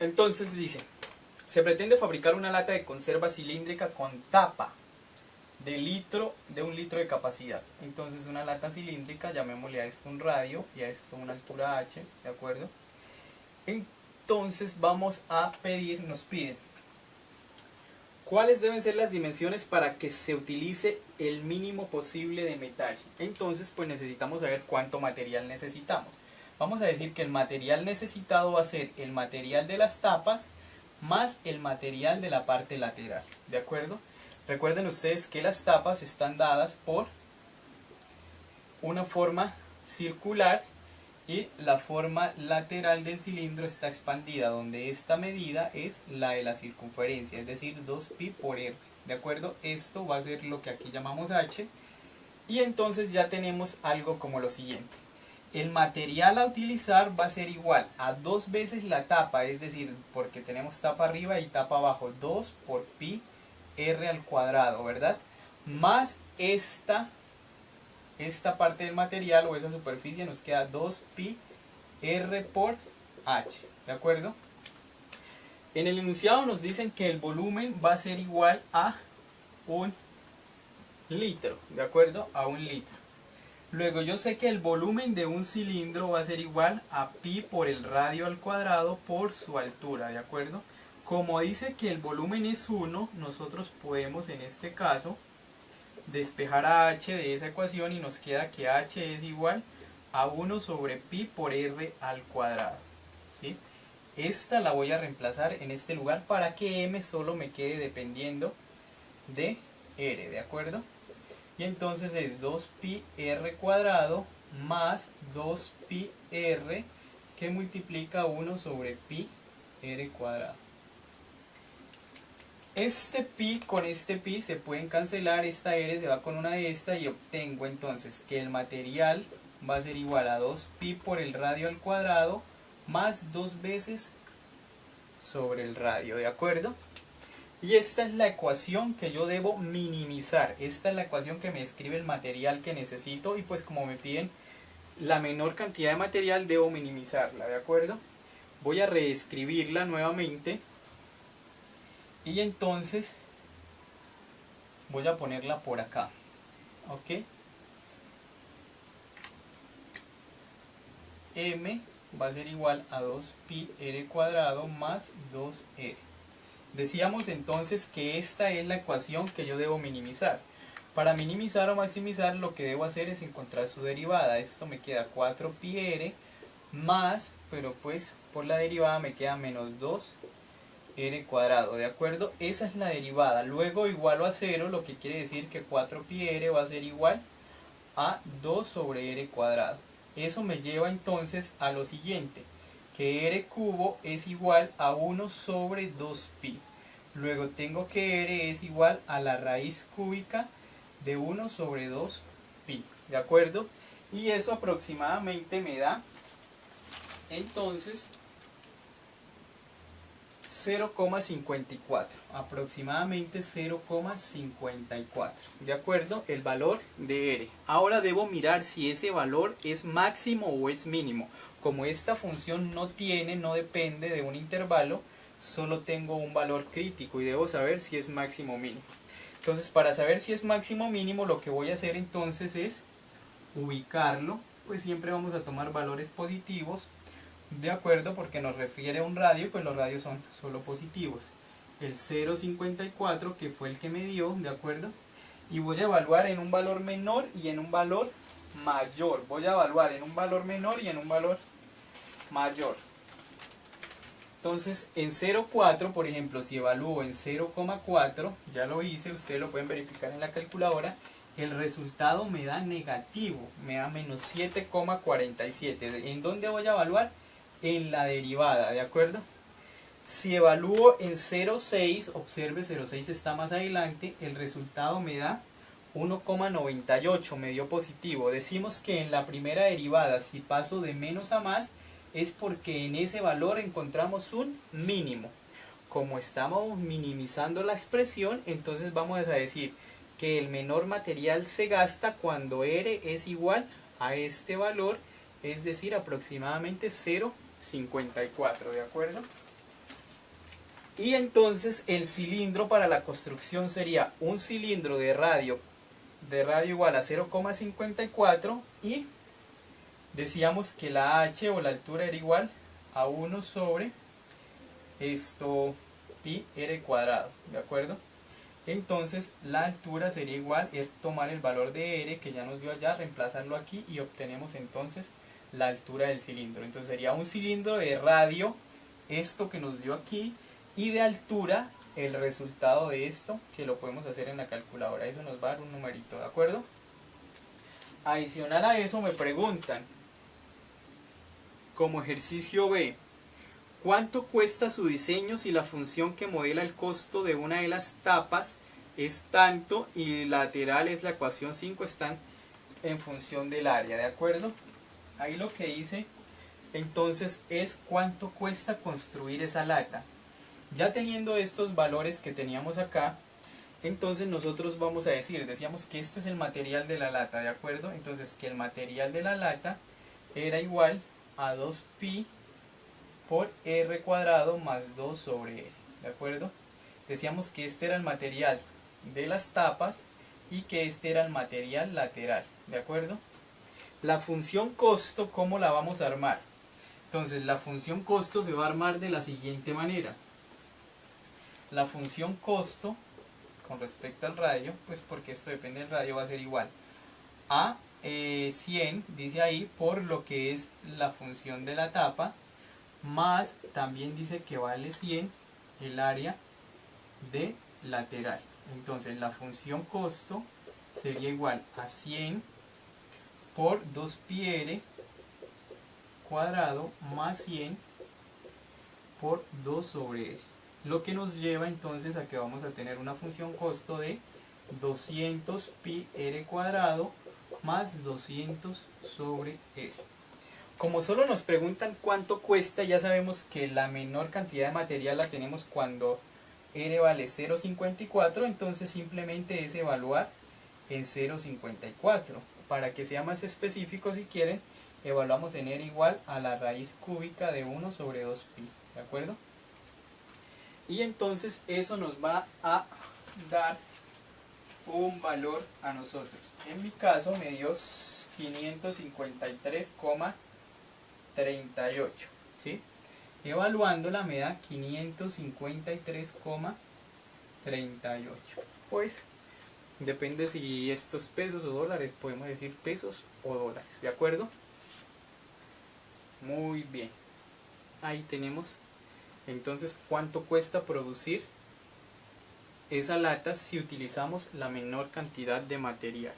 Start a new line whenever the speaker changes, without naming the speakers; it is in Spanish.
Entonces dice, se pretende fabricar una lata de conserva cilíndrica con tapa de 1 litro de capacidad. Entonces una lata cilíndrica, llamémosle a esto un radio y a esto una altura h, ¿de acuerdo? Entonces vamos a pedir, nos piden ¿cuáles deben ser las dimensiones para que se utilice el mínimo posible de metal? Entonces pues necesitamos saber cuánto material necesitamos. Vamos a decir que el material necesitado va a ser el material de las tapas más el material de la parte lateral, ¿de acuerdo? Recuerden ustedes que las tapas están dadas por una forma circular y la forma lateral del cilindro está expandida, donde esta medida es la de la circunferencia, es decir 2pi por r, ¿de acuerdo? Esto va a ser lo que aquí llamamos h, y entonces ya tenemos algo como lo siguiente. El material a utilizar va a ser igual a 2 veces la tapa, es decir, porque tenemos tapa arriba y tapa abajo, 2 por pi r al cuadrado, ¿verdad? Más esta parte del material o esa superficie nos queda 2pi r por h, ¿de acuerdo? En el enunciado nos dicen que el volumen va a ser igual a 1 litro, ¿de acuerdo? A 1 litro. Luego yo sé que el volumen de un cilindro va a ser igual a pi por el radio al cuadrado por su altura, ¿de acuerdo? Como dice que el volumen es 1, nosotros podemos en este caso despejar a h de esa ecuación y nos queda que h es igual a 1 sobre pi por r al cuadrado, ¿sí? Esta la voy a reemplazar en este lugar para que m solo me quede dependiendo de r, ¿de acuerdo? Y entonces es 2pi r cuadrado más 2pi r que multiplica 1 sobre pi r cuadrado. Este pi con este pi se pueden cancelar, esta r se va con una de estas y obtengo entonces que el material va a ser igual a 2pi por el radio al cuadrado más 2 veces sobre el radio, ¿de acuerdo? Y esta es la ecuación que yo debo minimizar, esta es la ecuación que me describe el material que necesito y pues como me piden la menor cantidad de material debo minimizarla, ¿de acuerdo? Voy a reescribirla nuevamente. Y entonces voy a ponerla por acá, ¿ok? M va a ser igual a 2pi r cuadrado más 2r. Decíamos entonces que esta es la ecuación que yo debo minimizar. Para minimizar o maximizar lo que debo hacer es encontrar su derivada. Esto me queda 4pi r más, pero pues por la derivada me queda menos 2 r cuadrado, ¿de acuerdo? Esa es la derivada. Luego igualo a 0, lo que quiere decir que 4pi r va a ser igual a 2 sobre r cuadrado. Eso me lleva entonces a lo siguiente, que r cubo es igual a 1 sobre 2pi. Luego tengo que r es igual a la raíz cúbica de 1 sobre 2pi, ¿de acuerdo? Y eso aproximadamente me da entonces 0,54, aproximadamente 0,54, ¿de acuerdo? El valor de r. Ahora debo mirar si ese valor es máximo o es mínimo. Como esta función no depende de un intervalo, solo tengo un valor crítico y debo saber si es máximo o mínimo. Entonces para saber si es máximo o mínimo lo que voy a hacer entonces es ubicarlo, pues siempre vamos a tomar valores positivos, de acuerdo, porque nos refiere a un radio, pues los radios son solo positivos. El 0,54 que fue el que me dio, de acuerdo, y voy a evaluar en un valor menor y en un valor mayor. Voy a evaluar en un valor menor y en un valor mayor. Entonces en 0,4, por ejemplo, si evalúo en 0,4, ya lo hice, ustedes lo pueden verificar en la calculadora, el resultado me da negativo, me da menos 7,47. ¿En dónde voy a evaluar? En la derivada, ¿de acuerdo? Si evalúo en 0,6, observe 0,6 está más adelante, el resultado me da 1,98, me dio positivo. Decimos que en la primera derivada, si paso de menos a más, es porque en ese valor encontramos un mínimo. Como estamos minimizando la expresión, entonces vamos a decir que el menor material se gasta cuando r es igual a este valor, es decir, aproximadamente 0,54, ¿de acuerdo? Y entonces el cilindro para la construcción sería un cilindro de radio igual a 0,54 y decíamos que la h o la altura era igual a 1 sobre esto pi r cuadrado, ¿de acuerdo? Entonces la altura sería igual, es tomar el valor de r que ya nos dio allá, reemplazarlo aquí y obtenemos entonces la altura del cilindro. Entonces sería un cilindro de radio, esto que nos dio aquí, y de altura el resultado de esto, que lo podemos hacer en la calculadora. Eso nos va a dar un numerito, ¿de acuerdo? Adicional a eso me preguntan, como ejercicio B, ¿cuánto cuesta su diseño si la función que modela el costo de una de las tapas es tanto y lateral es la ecuación 5, están en función del área, ¿de acuerdo? Ahí lo que dice entonces es cuánto cuesta construir esa lata. Ya teniendo estos valores que teníamos acá, entonces nosotros vamos a decir, decíamos que este es el material de la lata, ¿de acuerdo? Entonces que el material de la lata era igual a 2pi por r cuadrado más 2 sobre r, ¿de acuerdo? Decíamos que este era el material de las tapas y que este era el material lateral, ¿de acuerdo? La función costo, ¿cómo la vamos a armar? Entonces la función costo se va a armar de la siguiente manera. La función costo con respecto al radio, pues porque esto depende del radio, va a ser igual a 100, dice ahí, por lo que es la función de la tapa, más también dice que vale 100 el área de lateral. Entonces la función costo sería igual a 100 por 2πr cuadrado más 100 por 2 sobre r, lo que nos lleva entonces a que vamos a tener una función costo de 200 pi r cuadrado más 200 sobre r. Como solo nos preguntan cuánto cuesta, ya sabemos que la menor cantidad de material la tenemos cuando r vale 0,54, entonces simplemente es evaluar en 0,54. Para que sea más específico, si quieren, evaluamos en r igual a la raíz cúbica de 1 sobre 2pi, ¿de acuerdo? Y entonces eso nos va a dar un valor a nosotros. En mi caso me dio 553,38, ¿sí? Evaluándola me da 553,38. Pues depende si estos pesos o dólares, podemos decir pesos o dólares, ¿de acuerdo? Muy bien. Ahí tenemos entonces cuánto cuesta producir esa lata si utilizamos la menor cantidad de material.